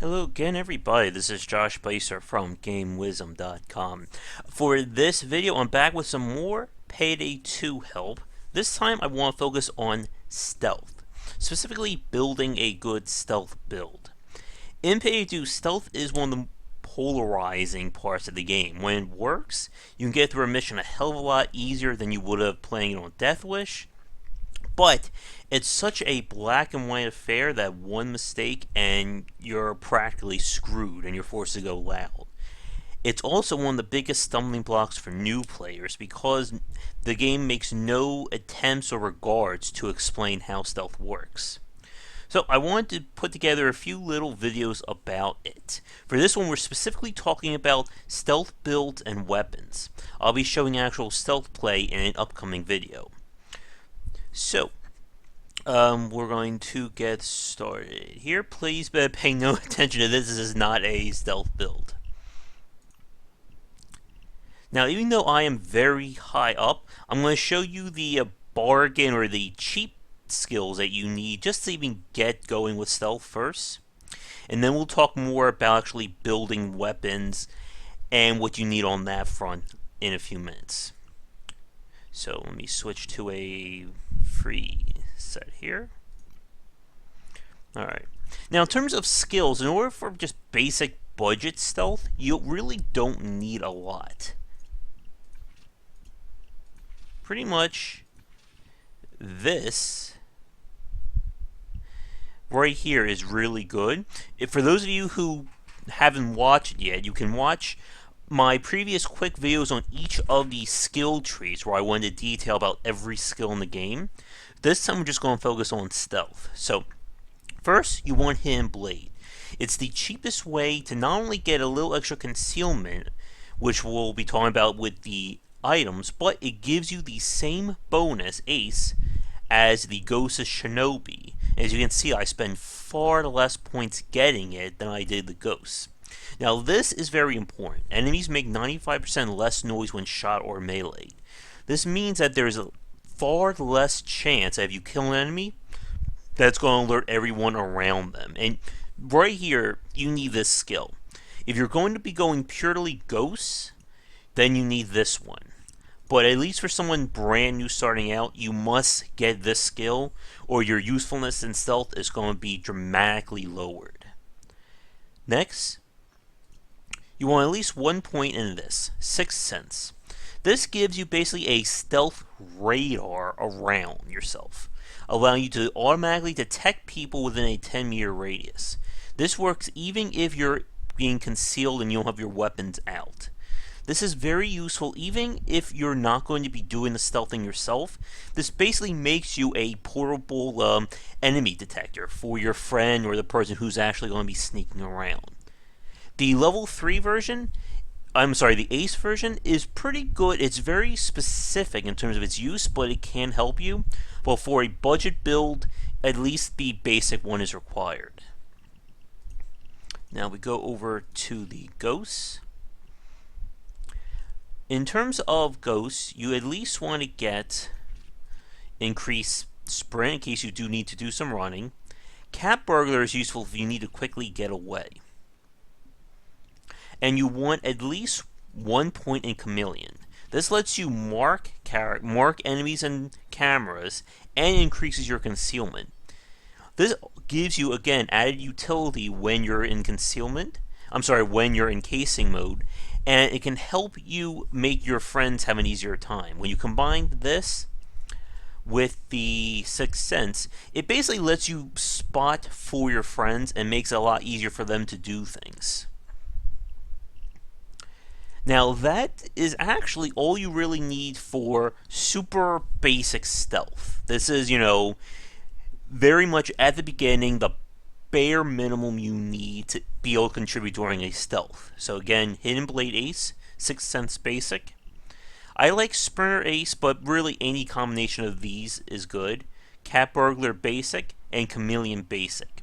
Hello again, everybody. This is Josh Baser from GameWisdom.com. For this video, I'm back with some more Payday 2 help. This time, I want to focus on stealth, specifically building a good stealth build. In Payday 2, stealth is one of the polarizing parts of the game. When it works, you can get through a mission a hell of a lot easier than you would have playing it on Death Wish. But it's such a black and white affair that one mistake and you're practically screwed and you're forced to go loud. It's also one of the biggest stumbling blocks for new players because the game makes no attempts or regards to explain how stealth works. So I wanted to put together a few little videos about it. For this one, we're specifically talking about stealth builds and weapons. I'll be showing actual stealth play in an upcoming video. So, we're going to get started here. Please pay no attention to this. This is not a stealth build. Now, even though I am very high up, I'm going to show you the bargain or the cheap skills that you need just to even get going with stealth first. And then we'll talk more about actually building weapons and what you need on that front in a few minutes. So let me switch to a free set here. Alright. Now in terms of skills, in order for just basic budget stealth, you really don't need a lot. Pretty much this right here is really good. For those of you who haven't watched it yet, you can watch my previous quick videos on each of the skill trees where I went into detail about every skill in the game. This time we're just going to focus on stealth. So first you want Hidden Blade. It's the cheapest way to not only get a little extra concealment, which we'll be talking about with the items, but it gives you the same bonus ace as the Ghost of Shinobi. As you can see, I spend far less points getting it than I did the Ghost. Now this is very important. Enemies make 95% less noise when shot or meleeed. This means that there is a far less chance that if you kill an enemy, that's going to alert everyone around them. And right here, you need this skill. If you're going to be going purely ghosts, then you need this one. But at least for someone brand new starting out, you must get this skill or your usefulness in stealth is going to be dramatically lowered. Next, you want at least 1 point in this, Sixth Sense. This gives you basically a stealth radar around yourself, allowing you to automatically detect people within a 10-meter radius. This works even if you're being concealed and you don't have your weapons out. This is very useful even if you're not going to be doing the stealthing yourself. This basically makes you a portable enemy detector for your friend or the person who's actually going to be sneaking around. The level 3 version, the Ace version, is pretty good. It's very specific in terms of its use, but it can help you. But for a budget build, at least the basic one is required. Now we go over to the Ghosts. In terms of Ghosts, you at least want to get increased sprint in case you do need to do some running. Cat Burglar is useful if you need to quickly get away. And you want at least 1 point in Chameleon. This lets you mark enemies and cameras and increases your concealment. This gives you, again, added utility when you're in when you're in casing mode, and it can help you make your friends have an easier time. When you combine this with the Sixth Sense, it basically lets you spot for your friends and makes it a lot easier for them to do things. Now that is actually all you really need for super basic stealth. This is, very much at the beginning, the bare minimum you need to be able to contribute during a stealth. So again, Hidden Blade Ace, Sixth Sense Basic. I like Sprinter Ace, but really any combination of these is good. Cat Burglar Basic and Chameleon Basic.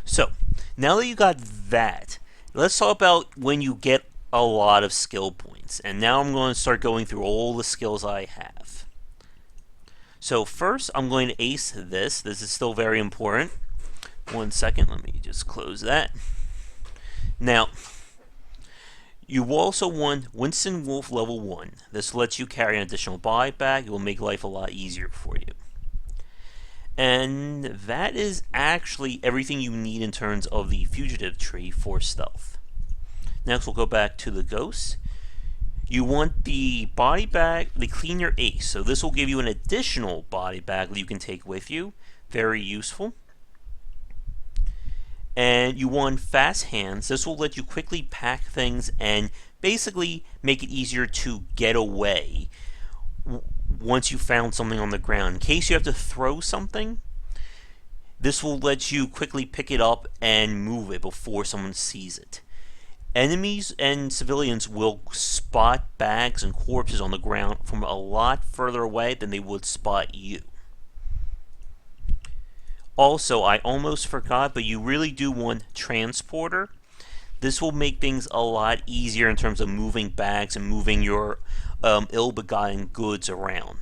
So, now that you got that, let's talk about when you get a lot of skill points. And now I'm going to start going through all the skills I have. So first, I'm going to ace this. This is still very important. 1 second, let me just close that. Now, you also want Winston Wolf level 1. This lets you carry an additional buyback. It will make life a lot easier for you. And that is actually everything you need in terms of the fugitive tree for stealth. Next, we'll go back to the ghosts. You want the body bag, the clean your ace. So this will give you an additional body bag that you can take with you. Very useful. And you want fast hands. This will let you quickly pack things and basically make it easier to get away once you found something on the ground. In case you have to throw something, this will let you quickly pick it up and move it before someone sees it. Enemies and civilians will spot bags and corpses on the ground from a lot further away than they would spot you. Also, I almost forgot, but you really do want transporter. This will make things a lot easier in terms of moving bags and moving your ill-begotten goods around.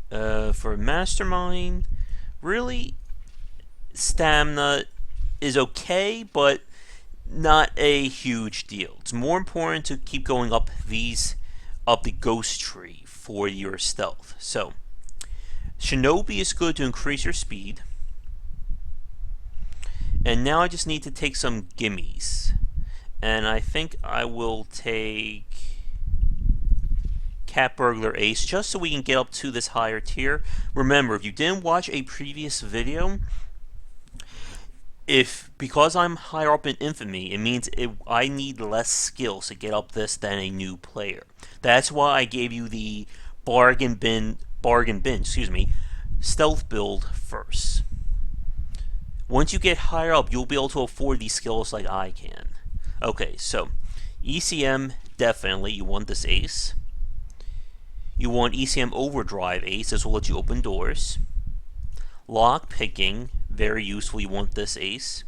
For Mastermind, really, stamina is okay, but not a huge deal. It's more important to keep going up the ghost tree for your stealth. So, Shinobi is good to increase your speed. And now I just need to take some gimmies. And I think I will take Cat Burglar Ace just so we can get up to this higher tier. Remember, if you didn't watch a previous video, because I'm higher up in Infamy, it means I need less skills to get up this than a new player. That's why I gave you the bargain bin, stealth build first. Once you get higher up, you'll be able to afford these skills like I can. Okay, so ECM, definitely, you want this ace. You want ECM Overdrive Ace, this will let you open doors. Lock picking, very useful, you want this ace.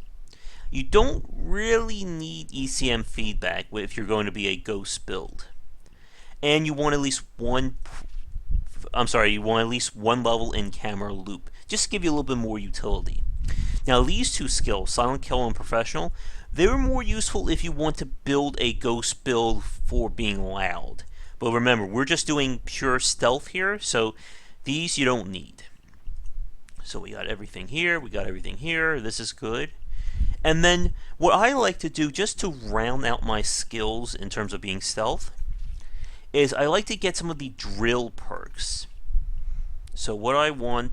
You don't really need ECM feedback if you're going to be a ghost build. And you want at least one level in camera loop, just to give you a little bit more utility. Now these two skills, Silent Kill and Professional, they're more useful if you want to build a ghost build for being loud. But remember, we're just doing pure stealth here, so these you don't need. So we got everything here, this is good. And then what I like to do just to round out my skills in terms of being stealth is I like to get some of the drill perks. So what I want,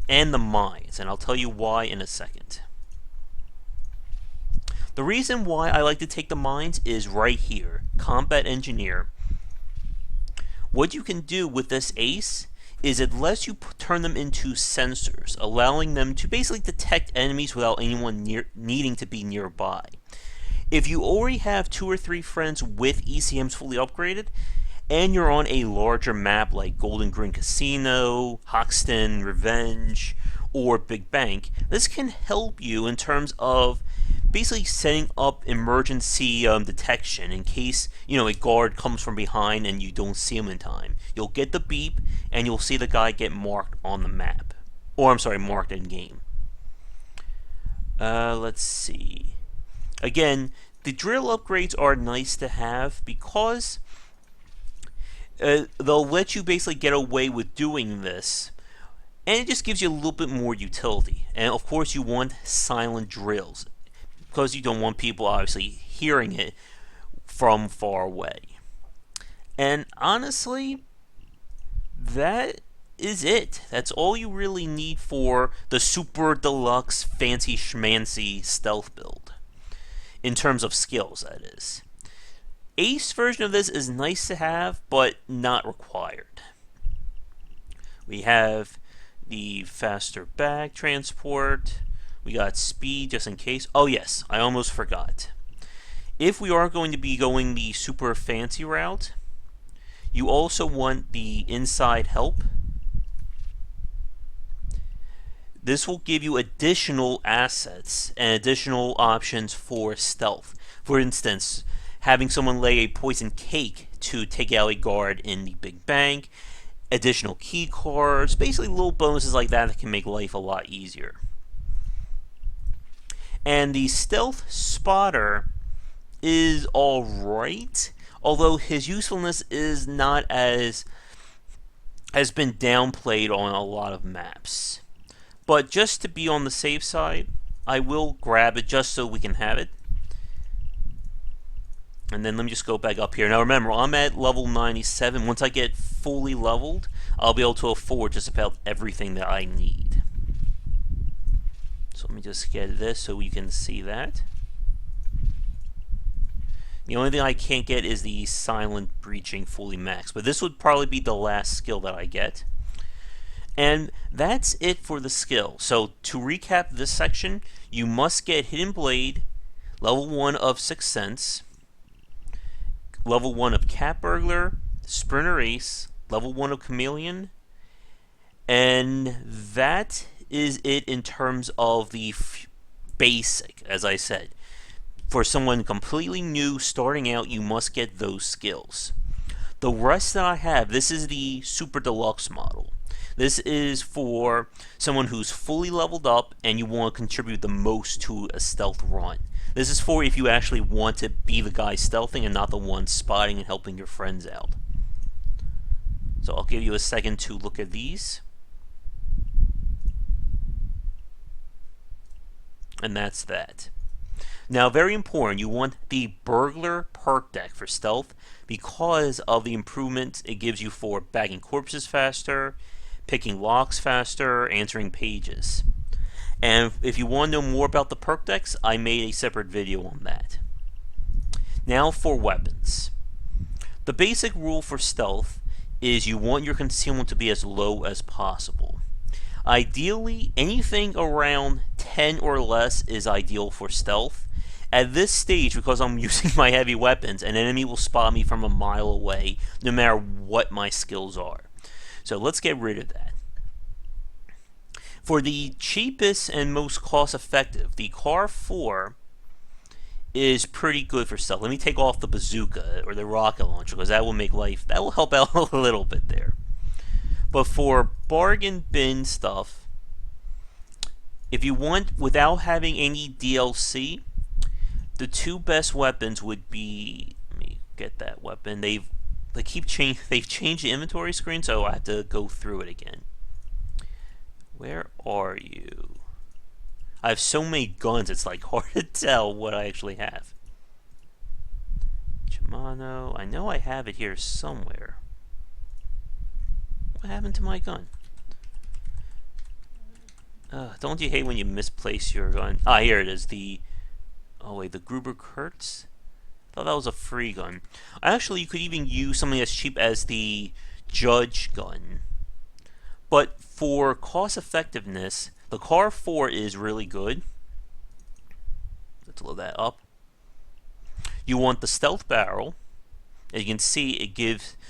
and the mines, and I'll tell you why in a second. The reason why I like to take the mines is right here, Combat Engineer. What you can do with this ace is it lets you turn them into sensors, allowing them to basically detect enemies without anyone needing to be nearby. If you already have 2 or 3 friends with ECMs fully upgraded, and you're on a larger map like Golden Grin Casino, Hoxton, Revenge, or Big Bank, this can help you in terms of basically setting up emergency detection in case a guard comes from behind and you don't see him in time. You'll get the beep and you'll see the guy get marked on the map, or marked in game. Let's see. Again, the drill upgrades are nice to have because they'll let you basically get away with doing this, and it just gives you a little bit more utility. And of course you want silent drills, because you don't want people obviously hearing it from far away. And honestly, that is it. That's all you really need for the super deluxe fancy schmancy stealth build. In terms of skills, that is. Ace version of this is nice to have, but not required. We have the faster bag transport. We got speed just in case. Oh yes, I almost forgot. If we are going to be going the super fancy route, you also want the inside help. This will give you additional assets and additional options for stealth. For instance, having someone lay a poison cake to take out a guard in the big bank, additional key cards, basically little bonuses like that can make life a lot easier. And the Stealth Spotter is alright, although his usefulness is not as has been downplayed on a lot of maps. But just to be on the safe side, I will grab it just so we can have it. And then let me just go back up here. Now remember, I'm at level 97. Once I get fully leveled, I'll be able to afford just about everything that I need. So let me just get this so you can see that. The only thing I can't get is the Silent Breaching fully max, but this would probably be the last skill that I get. And that's it for the skill. So to recap this section, you must get Hidden Blade, level 1 of Sixth Sense, level 1 of Cat Burglar, Sprinter Ace, level 1 of Chameleon, and that is it in terms of the basic, as I said. For someone completely new starting out, you must get those skills. The rest that I have, this is the Super Deluxe model. This is for someone who's fully leveled up and you want to contribute the most to a stealth run. This is for if you actually want to be the guy stealthing and not the one spotting and helping your friends out. So I'll give you a second to look at these. And that's that. Now, very important, you want the Burglar Perk Deck for stealth because of the improvement it gives you for bagging corpses faster, picking locks faster, answering pages. And if you want to know more about the perk decks, I made a separate video on that. Now for weapons. The basic rule for stealth is you want your concealment to be as low as possible. Ideally, anything around 10 or less is ideal for stealth. At this stage, because I'm using my heavy weapons, an enemy will spot me from a mile away, no matter what my skills are. So let's get rid of that. For the cheapest and most cost-effective, the Car 4 is pretty good for stealth. Let me take off the bazooka or the rocket launcher because that will help out a little bit there. But for bargain bin stuff, if you want without having any DLC, the two best weapons would be, let me get that weapon. They've changed the inventory screen, so I have to go through it again. Where are you? I have so many guns, it's like hard to tell what I actually have. Shimano, I know I have it here somewhere. What happened to my gun? Don't you hate when you misplace your gun? Ah, here it is. Oh wait, the Gruber Kurtz? I thought that was a free gun. Actually, you could even use something as cheap as the Judge gun. But for cost effectiveness, the Car 4 is really good. Let's load that up. You want the Stealth Barrel. As you can see,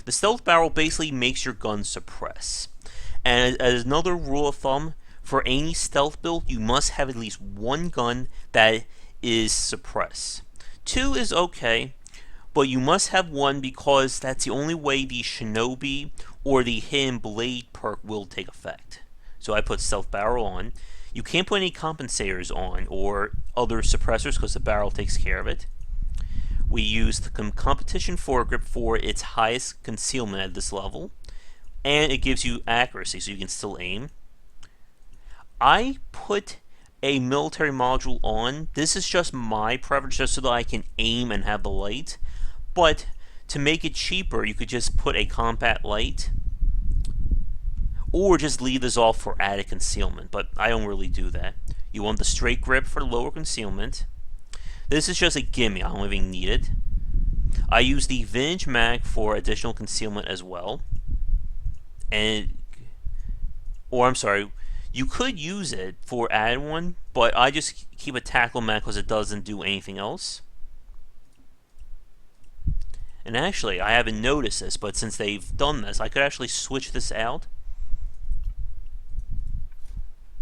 the Stealth Barrel basically makes your gun suppress. And as another rule of thumb, for any stealth build, you must have at least one gun that is suppress. 2 is okay, but you must have 1 because that's the only way the Shinobi or the Hidden Blade perk will take effect. So I put Stealth Barrel on. You can't put any compensators on or other suppressors because the barrel takes care of it. We use the Competition Foregrip for its highest concealment at this level, and it gives you accuracy so you can still aim. I put a military module on. This is just my preference, just so that I can aim and have the light. But to make it cheaper, you could just put a combat light, or just leave this off for added concealment. But I don't really do that. You want the straight grip for lower concealment. This is just a gimme. I don't even need it. I use the Vintage Mag for additional concealment as well. You could use it for add one, but I just keep a Tackle Mag because it doesn't do anything else. And actually, I haven't noticed this, but since they've done this, I could actually switch this out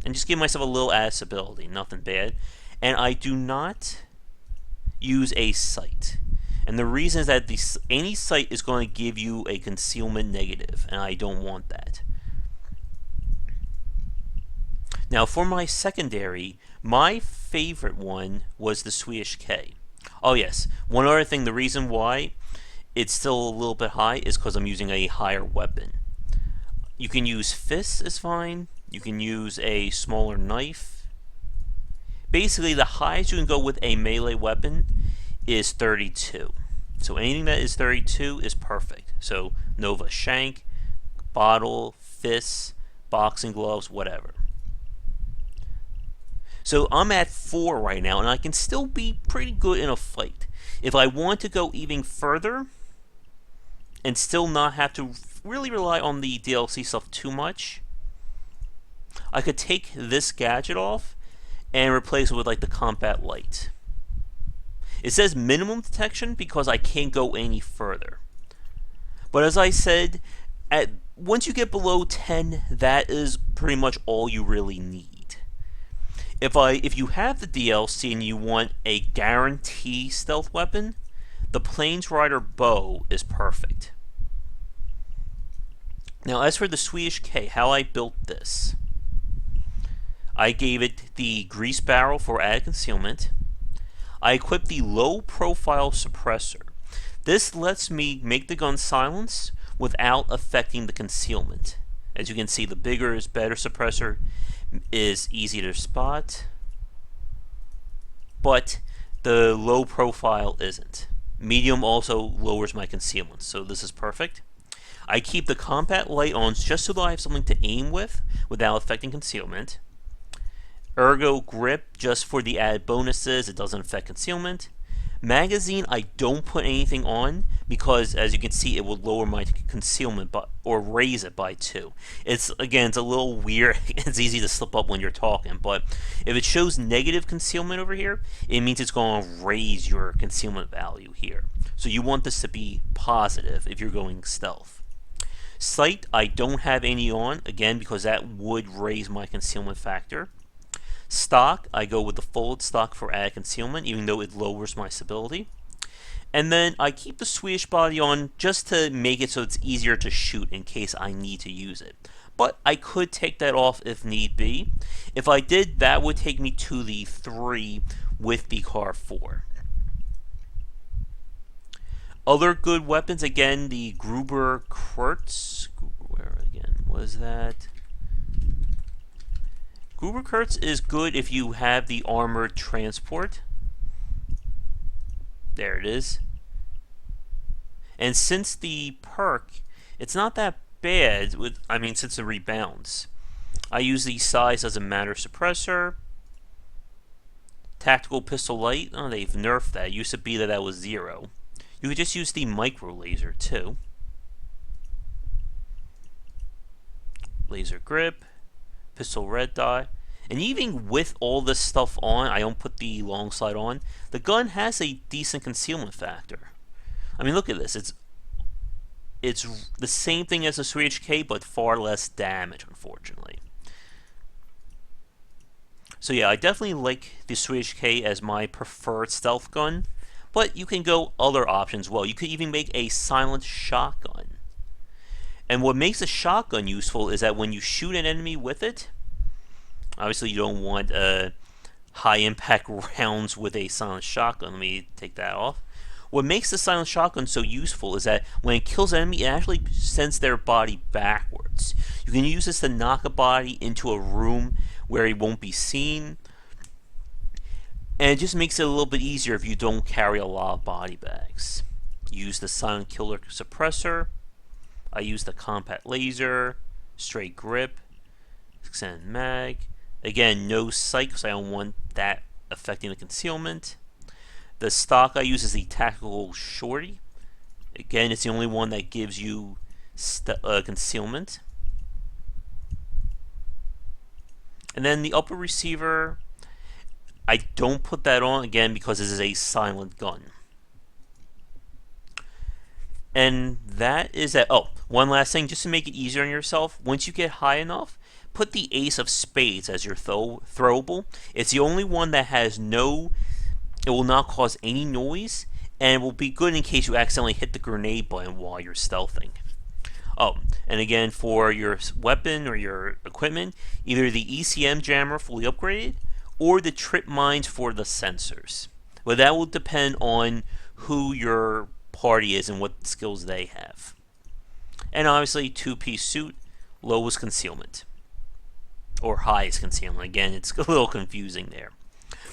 and just give myself a little added stability. Nothing bad. And I do not use a sight. And the reason is that any sight is going to give you a concealment negative, and I don't want that. Now, for my secondary, my favorite one was the Swedish K. Oh yes, one other thing, the reason why it's still a little bit high is because I'm using a higher weapon. You can use fists is fine. You can use a smaller knife. Basically, the highest you can go with a melee weapon is 32. So anything that is 32 is perfect. So Nova Shank, Bottle, Fists, Boxing Gloves, whatever. So I'm at 4 right now, and I can still be pretty good in a fight. If I want to go even further and still not have to really rely on the DLC stuff too much, I could take this gadget off and replace it with like the combat light. It says minimum detection because I can't go any further. But as I said, once you get below 10, that is pretty much all you really need. If you have the DLC and you want a guarantee stealth weapon, the Planesrider bow is perfect. Now, as for the Swedish K, how I built this, I gave it the grease barrel for added concealment. I equipped the low profile suppressor. This lets me make the gun silence without affecting the concealment. As you can see, the bigger is better suppressor is easy to spot, but the low profile isn't. Medium also lowers my concealment, so this is perfect. I keep the combat light on just so that I have something to aim with without affecting concealment. Ergo grip just for the added bonuses, it doesn't affect concealment. Magazine, I don't put anything on because, as you can see, it will lower my concealment or raise it by 2. It's a little weird. It's easy to slip up when you're talking, but if it shows negative concealment over here, it means it's going to raise your concealment value here. So you want this to be positive if you're going stealth. Sight, I don't have any on, again, because that would raise my concealment factor. Stock, I go with the folded stock for added concealment, even though it lowers my stability. And then I keep the Swedish body on just to make it so it's easier to shoot in case I need to use it. But I could take that off if need be. If I did, that would take me to the 3 with the car 4. Other good weapons, again, the Gruber Kurtz. Where again was that? Gruber Kurtz is good if you have the armored transport. There it is. And since the perk, it's not that bad since it rebounds. I use the size doesn't matter suppressor. Tactical pistol light, oh, they've nerfed that. It used to be that was 0. You could just use the micro laser too. Laser grip, pistol red dot. And even with all this stuff on, I don't put the long sight on, the gun has a decent concealment factor. I mean, look at this. It's the same thing as the Swedish K, but far less damage, unfortunately. So yeah, I definitely like the Swedish K as my preferred stealth gun, but you can go other options well. You could even make a silent shotgun. And what makes a shotgun useful is that when you shoot an enemy with it, obviously you don't want high impact rounds with a silent shotgun. Let me take that off. What makes the silent shotgun so useful is that when it kills an enemy, it actually sends their body backwards. You can use this to knock a body into a room where he won't be seen. And it just makes it a little bit easier if you don't carry a lot of body bags. Use the silent killer suppressor. I use the compact laser, straight grip, extended mag. Again, no sight because I don't want that affecting the concealment. The stock I use is the tactical shorty. Again, it's the only one that gives you concealment. And then the upper receiver, I don't put that on again because this is a silent gun. And that is that. Oh, one last thing, just to make it easier on yourself. Once you get high enough, put the Ace of Spades as your throwable. It's the only one that has it will not cause any noise, and will be good in case you accidentally hit the grenade button while you're stealthing. Oh, and again, for your weapon or your equipment, either the ECM jammer fully upgraded or the trip mines for the sensors. But that will depend on who your party is and what skills they have. And obviously, two-piece suit, lowest concealment. Or highest concealment. Again, it's a little confusing there.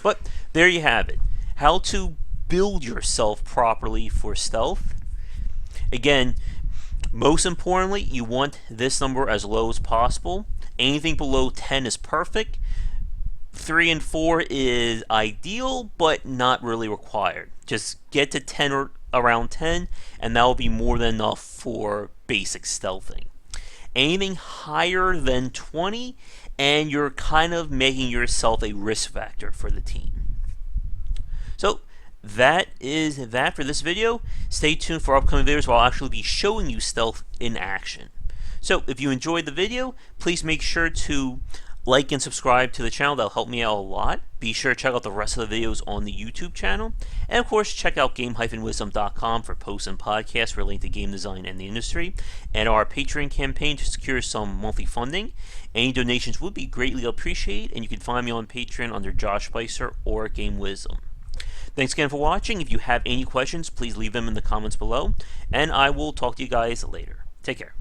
But there you have it. How to build yourself properly for stealth. Again, most importantly, you want this number as low as possible. Anything below 10 is perfect. 3 and 4 is ideal, but not really required. Just get to 10 or around 10, and that will be more than enough for basic stealthing. Anything higher than 20, and you're kind of making yourself a risk factor for the team. So that is that for this video. Stay tuned for upcoming videos where I'll actually be showing you stealth in action. So if you enjoyed the video, please make sure to like and subscribe to the channel. That'll help me out a lot. Be sure to check out the rest of the videos on the YouTube channel. And of course, check out game-wisdom.com for posts and podcasts relating to game design and the industry, and our Patreon campaign to secure some monthly funding. Any donations would be greatly appreciated, and you can find me on Patreon under Josh Spicer or Game Wisdom. Thanks again for watching. If you have any questions, please leave them in the comments below, and I will talk to you guys later. Take care.